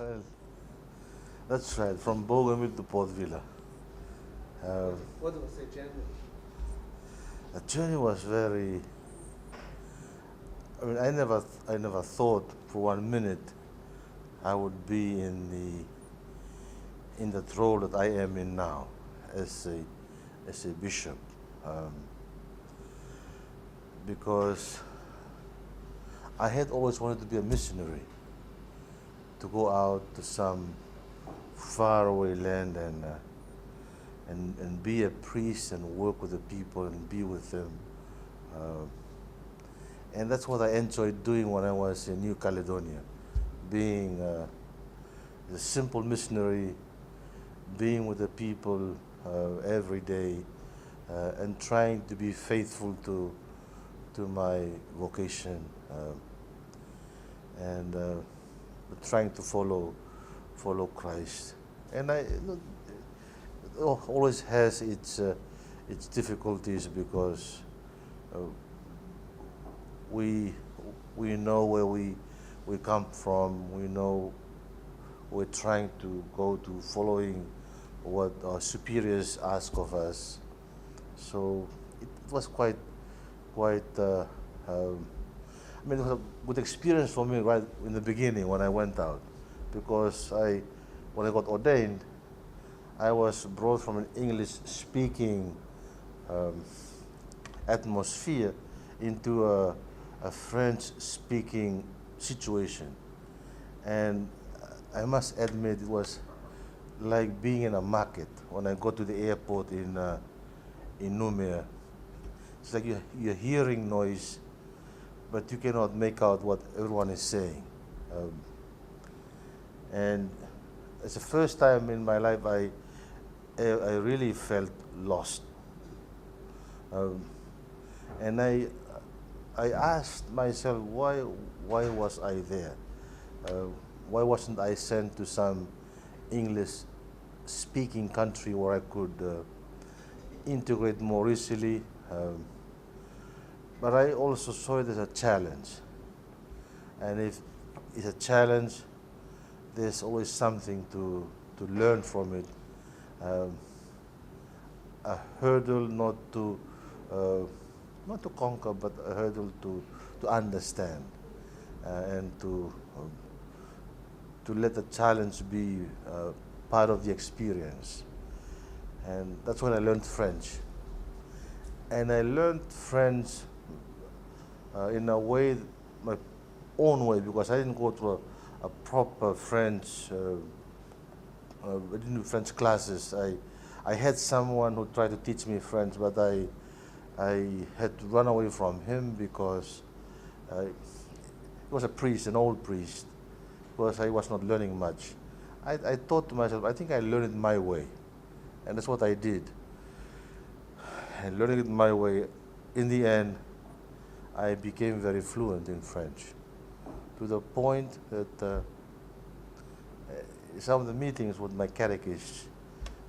Well, that's right, from Bougainville to Port Vila. What was the journey? The journey was very. I never thought for 1 minute I would be in that role that I am in now, as a bishop, because I had always wanted to be a missionary, to go out to some faraway land and be a priest and work with the people and be with them. Uh, and that's what I enjoyed doing when I was in New Caledonia, being the simple missionary, being with the people every day, and trying to be faithful to my vocation, and trying to follow Christ. And it always has its difficulties, because uh, we know where we come from. We know we're trying to go to following what our superiors ask of us. So it was quite I mean, it was a good experience for me right in the beginning when I went out, because when I got ordained, I was brought from an English-speaking um, atmosphere into a French-speaking situation, and I must admit it was like being in a market when I go to the airport in Numea. It's like you're hearing noise, but you cannot make out what everyone is saying. Um, and it's the first time in my life I really felt lost. Um, and I asked myself, why was I there? Uh, why wasn't I sent to some English speaking country where I could integrate more easily? But I also saw it as a challenge. And if it's a challenge, there's always something to learn from it. Um, a hurdle not to conquer, but a hurdle to understand, and to let the challenge be part of the experience. And that's when I learned French. And I learned French in a way, my own way, because I didn't go to a proper French, I didn't do French classes. I had someone who tried to teach me French, but I had to run away from him, because he was a priest, an old priest, because I was not learning much. I thought to myself, I think I learned it my way, and that's what I did. And learning it my way, in the end, I became very fluent in French, to the point that some of the meetings with my catechists,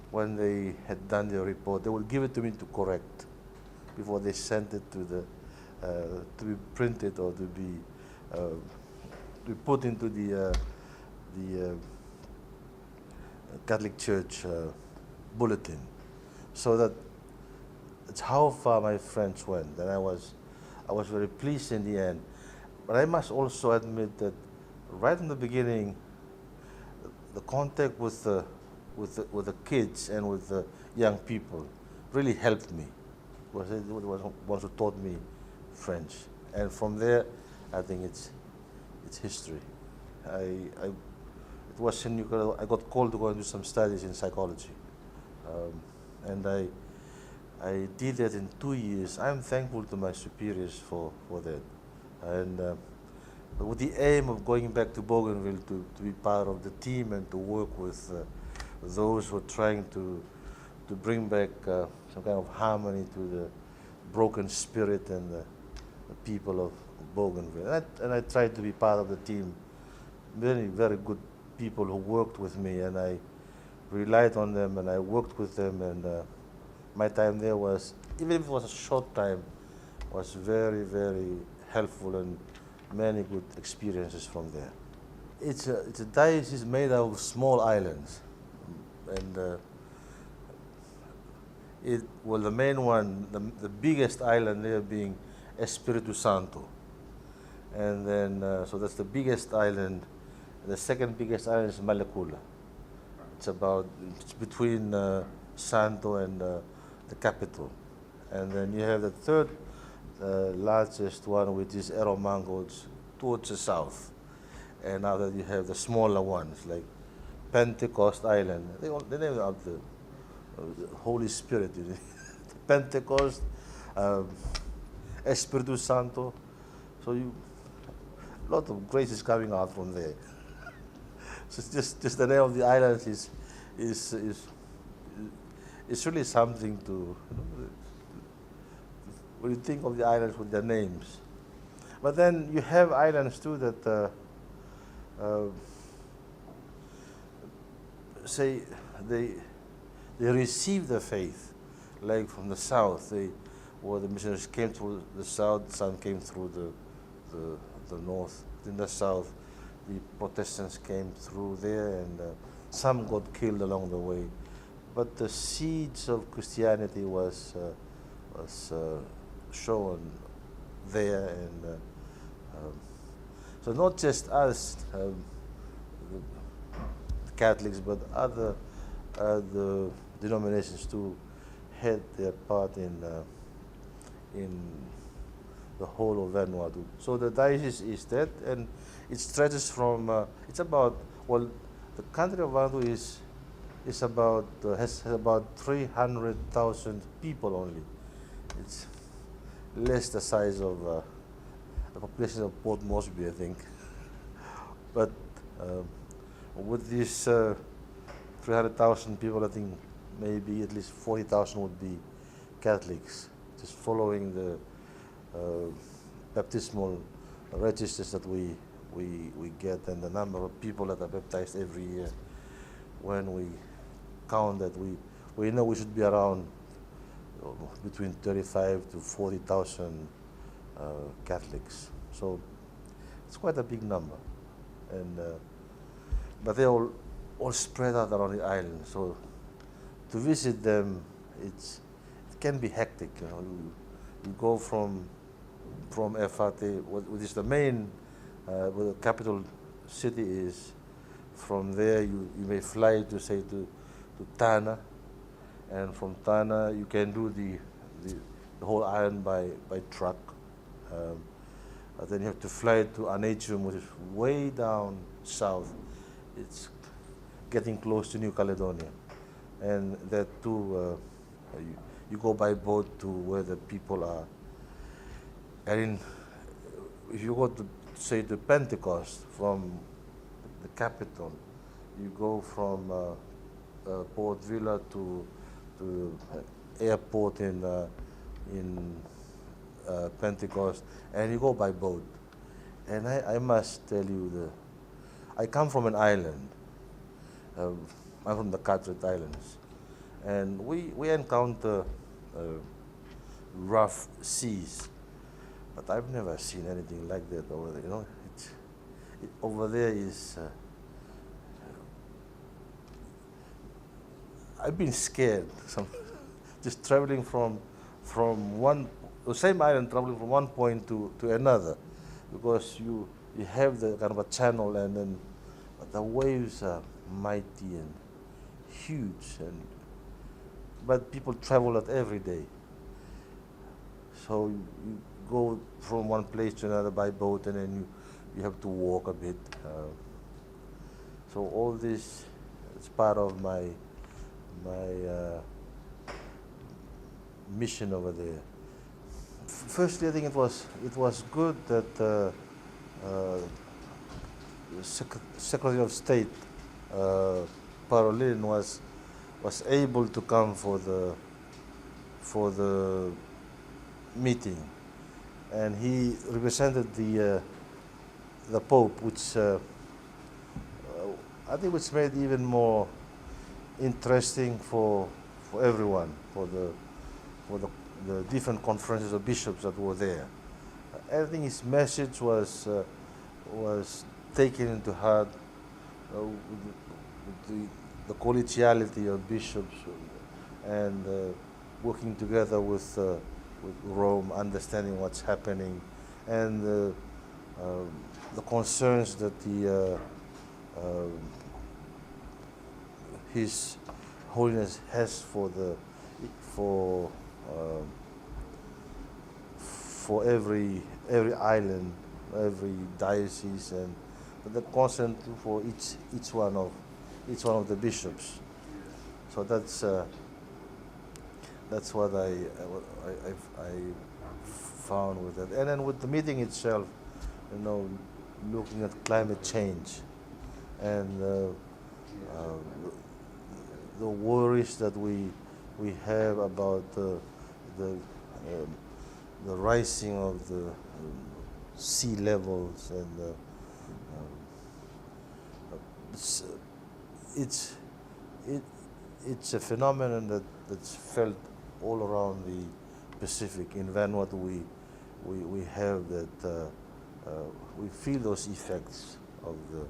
when they had done their report, they would give it to me to correct before they sent it to be printed or to be put into the Catholic Church bulletin. So that's how far my French went, and I was very pleased in the end. But I must also admit that right in the beginning, the contact with the kids and with the young people really helped me, because it was ones who taught me French. And from there, I think it's history. It was in Ukraine. I got called to go and do some studies in psychology, and I did that in 2 years. I'm thankful to my superiors for that, and but with the aim of going back to Bougainville to be part of the team and to work with those who are trying to bring back some kind of harmony to the broken spirit and the people of Bougainville. And I tried to be part of the team. Very, very good people who worked with me, and I relied on them and I worked with them, and my time there was, even if it was a short time, was very, very helpful, and many good experiences from there. it's a diocese made out of small islands, and the main one, the biggest island there being Espiritu Santo, and then so that's the biggest island. The second biggest island is Malekula. It's between Santo and the capital, and then you have the third largest one, which is Eromango, it's towards the south, and now that you have the smaller ones like Pentecost Island. They name out the Holy Spirit, you know. Pentecost, um, Espiritu Santo. So a lot of grace is coming out from there. So it's just the name of the islands is really something to, you know, when you think of the islands with their names. But then you have islands too that say they receive the faith, like from the south. Where the missionaries came through the south, some came through the north. In the south, the Protestants came through there, and some got killed along the way. But the seeds of Christianity was shown there, and so not just us, the Catholics, but other denominations too had their part in the whole of Vanuatu. So the diocese is that, and it stretches from it's about, well, the country of Vanuatu is about has about 300,000 people only. It's less the size of the population of Port Moresby, I think. But with these 300,000 people, I think maybe at least 40,000 would be Catholics, just following the baptismal registers that we get, and the number of people that are baptized every year. When we count that, we know we should be around between 35 to 40,000 Catholics. So it's quite a big number, and but they're all spread out around the island. So to visit them, it can be hectic. You know, you go from Efate, which is the main, where the capital city is. From there, you may fly to Tana, and from Tana you can do the whole island by truck. Then you have to fly to Aneichum, which is way down south. It's getting close to New Caledonia, and that too, you go by boat to where the people are. And if you go to, say, to Pentecost from the capital, you go from Port Vila to airport in Pentecost, and you go by boat. And I must tell you, I come from an island. I'm from the Carteret Islands, and we encounter rough seas, but I've never seen anything like that over there. You know, over there is. I've been scared. Just traveling from the same island, traveling from one point to another, because you have the kind of a channel, and then the waves are mighty and huge, but people travel it every day. So you go from one place to another by boat, and then you have to walk a bit. So all this is part of my mission over there. Firstly, I think it was good that Secretary of State Parolin was able to come for the meeting, and he represented the Pope, which I think which made even more interesting for everyone, for the different conferences of bishops that were there. I think his message was taken into heart the collegiality of bishops and working together with Rome, understanding what's happening, and the concerns that His Holiness has for for every island, every diocese, and the concern for each one of the bishops. So that's what I found with it. And then with the meeting itself, looking at climate change and the worries that we have about the rising of the sea levels, and it's a phenomenon that's felt all around the Pacific. In Vanuatu, we have that. We feel those effects of the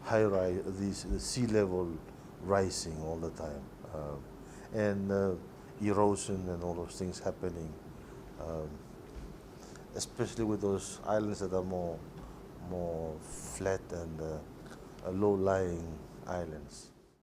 high rise, the sea level rising all the time, and erosion and all those things happening, especially with those islands that are more flat and low-lying islands.